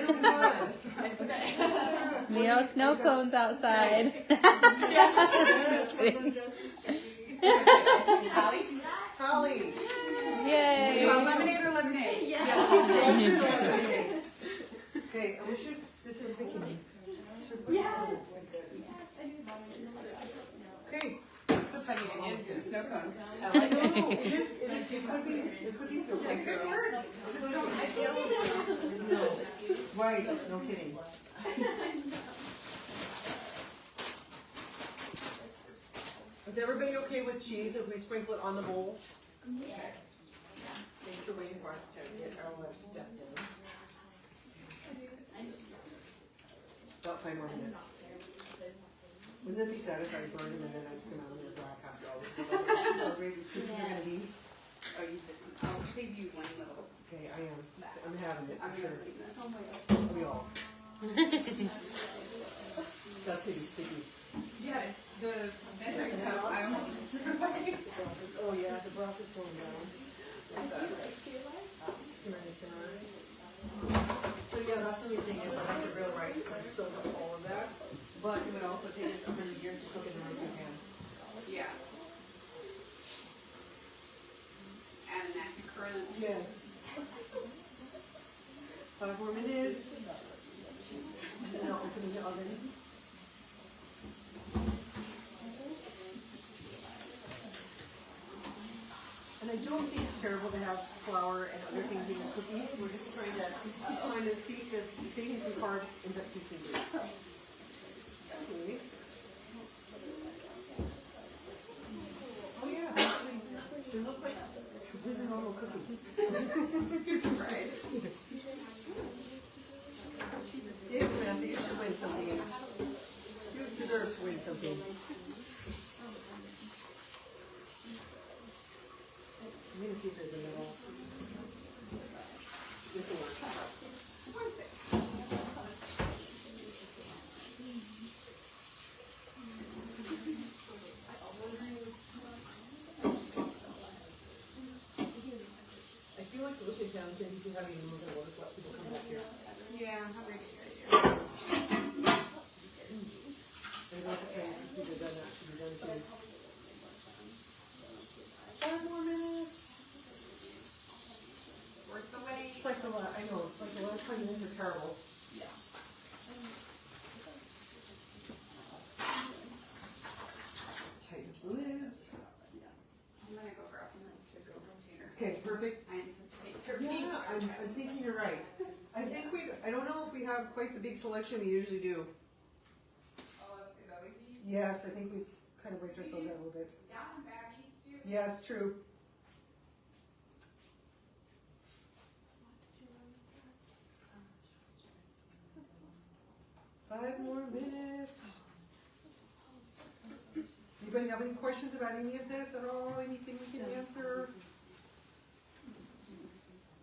Mio snow cones outside. Allie? Holly. Yay. You want lemonade or lemonade? Yes. Okay, and we should. This is bikinis. Okay. It's a funny idea to do snow cones. I No, like it. it could be so It could work. Just don't hit the others. No. Right, no kidding. Is everybody okay with cheese if we sprinkle it on the bowl? Thanks for waiting for us to get our lunch stuff done. About 5 more minutes. Wouldn't that be sad if I burned them and then I took them out and they're black after all this? How great these cookies are gonna be. Oh, you did. I'll save you one little. Okay, I am. I'm having it I'm for gonna sure. clean this. We all. That's gonna be sticky. Yes, the measuring cup, I almost just threw it away. Oh yeah, the broth is going down. Simmer. So yeah, that's the only thing is I like the real rice, but I soak up all of that. But it would also take us 100 years to cook in the rice we can. Yeah. And that's current. Yes. 5 more minutes. And then I'll open the oven. And I don't think it's terrible to have flour and other things in your cookies. We're just trying to find and see because saving some carbs ends up tasting good. Okay. Oh yeah, they look like completely normal cookies. Good surprise. Yes, Samantha, you should win something. You deserve to win something. I'm gonna see if there's a middle. This will work. it down, then you can have it move it, let people come back here. Yeah, I'm ready to And that's okay, people have done that, should be done too. 5 more minutes. Worth the wait. It's like the last, I know, it's like the last time you were terrible. Yeah. Tighten the lids. I'm gonna go grab some to girls' containers. Okay, perfect. I anticipate there being. Yeah, I'm thinking you're right. I think I don't know if we have quite the big selection we usually do. All up to go easy. Yes, I think we've kind of worked ourselves out a little bit. Yeah, and baggies too. Yeah, it's true. Five more minutes. Anybody have any questions about any of this at all? Anything we can answer?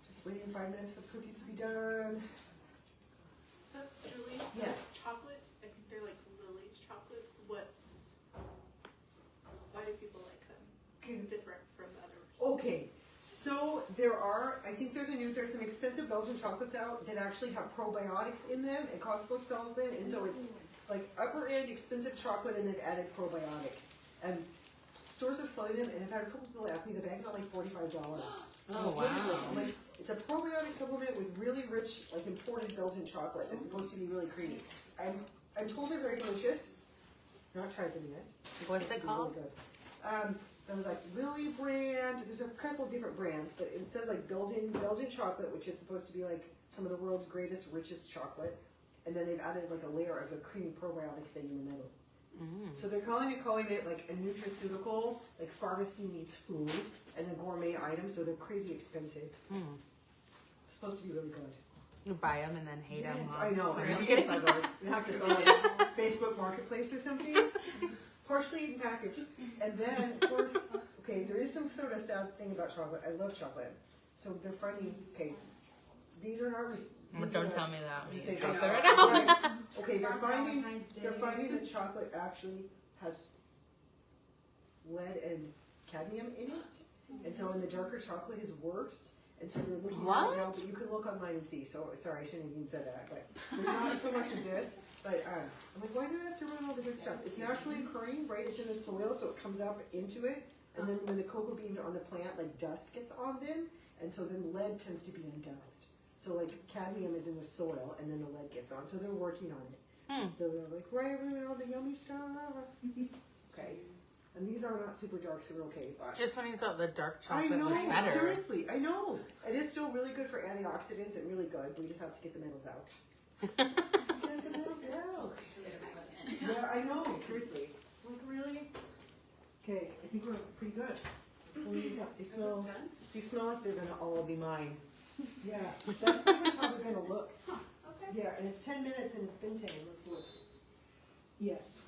Just waiting 5 minutes for the cookies to be done. So, Julie? Yes. Chocolates, I think they're like Lily's chocolates. Why do people like them? Okay. Different from the others. Okay, so there's some expensive Belgian chocolates out that actually have probiotics in them, and Costco sells them, and so it's like upper end expensive chocolate, and they've added probiotic. And stores are selling them, and I've had a couple people ask me, the bag's only $45. Oh, What is this? wow. I'm like, it's a probiotic supplement with really rich, like imported Belgian chocolate. It's supposed to be really creamy. I'm told they're very delicious. Not tried them yet. What's Supposed it to be really called? good. There was like Lily brand. There's a couple different brands, but it says like Belgian chocolate, which is supposed to be like some of the world's greatest, richest chocolate. And then they've added like a layer of a creamy probiotic thing in the middle. So they're calling it like a nutraceutical, like pharmacy meets food, and a gourmet item. So they're crazy expensive. It's supposed to be really good. You buy them and then hate them. Yes, I know. I'm I'm just just kidding. $5. You have to sell it on Facebook Marketplace or something. Partially eaten package. And then, of course, okay, there is some sort of sad thing about chocolate. I love chocolate. So they're finding, okay, these are not... Don't tell me that. You We say eat this. chocolate right now. Right. Okay, they're Valentine's Day. finding that chocolate actually has lead and cadmium in it. And so in the darker chocolate is worse. And so they're looking What? right now, but you can look online and see. So sorry, I shouldn't have even said that. But there's not so much of this. But I'm like, why do I have to run all the good stuff? It's naturally occurring, right? It's in the soil, so it comes up into it. And then when the cocoa beans are on the plant, like dust gets on them. And so then lead tends to be in dust. So like cadmium is in the soil, and then the lead gets on. So they're working on it. So they're like, why are we all the yummy stuff? Okay. And these are not super dark, so we're okay. But Just when you thought the dark I chocolate know, was better. seriously, I know. It is still really good for antioxidants and really good. We just have to get the metals out. Get the metals out. Yeah, I know, seriously. Like, really? Okay, I think we're pretty good. They smell like they're going to all be mine. Yeah, that's pretty much how they're going to look. Okay. Yeah, and it's 10 minutes and it's been 10. Let's look. Yes.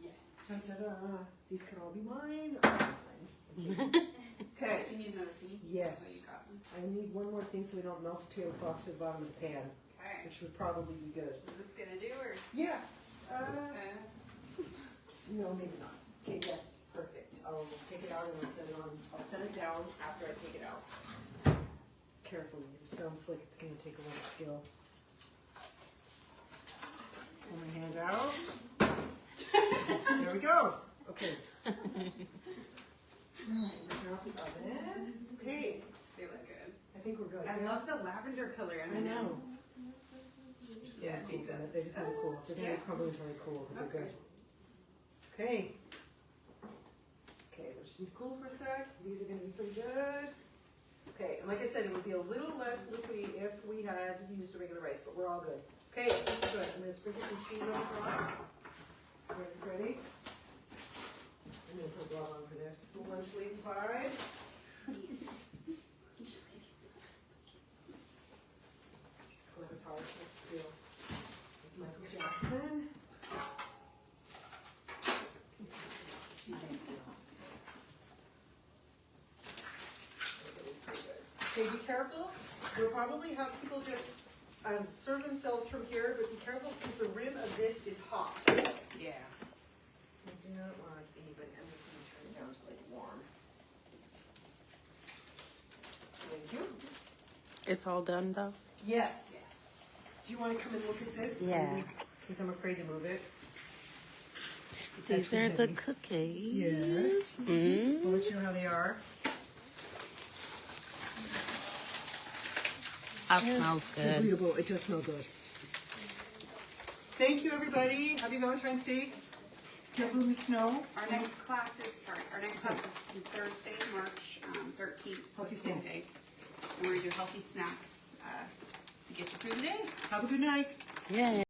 Yes. Ta-da-da. These can all be mine. Okay. Do you need another penny? Yes. Oh, you got them. I need one more thing so we don't melt the tablecloth to the bottom of the pan, Okay. which would probably be good. Is this gonna do or? Yeah. Uh, No, maybe not. Okay, yes, perfect. I'll take it out and I'll set it on. I'll set it down after I take it out. Carefully. It sounds like it's going to take a lot of skill. Pull my hand out. There we go. Okay. Turn off the oven. Okay. they look good. I think we're good. I love the lavender color. I know. Yeah, I think that's. They just have to cool. They're going to probably really cool, but they're good. Okay. Okay, let's just need to cool for a sec. These are going to be pretty good. Okay, and like I said, it would be a little less liquidy if we had used the regular rice, but we're all good. Okay, good. I'm going to sprinkle some cheese on top. Ready? I'm going to put a glove on for this. School lunch waiting 5. School is hard. Let's do Michael Jackson. Okay, be careful. We'll probably have people just serve themselves from here, but be careful because the rim of this is hot. Yeah. I do not want anybody, I'm just going to turn it down to like warm. Thank you. It's all done though? Yes. Do you want to come and look at this? Yeah. Since I'm afraid to move it. It's These actually are the heavy. cookies. Yes. Mm. I'll let you know how they are. That smells good. Agreeable. It does smell good. Thank you, everybody. Happy Valentine's Day. Careful of the snow. Our next class is Thursday, March 13th. So Healthy it's Day. snacks. And we're gonna do healthy snacks to get you through the day. Have a good night. Yeah.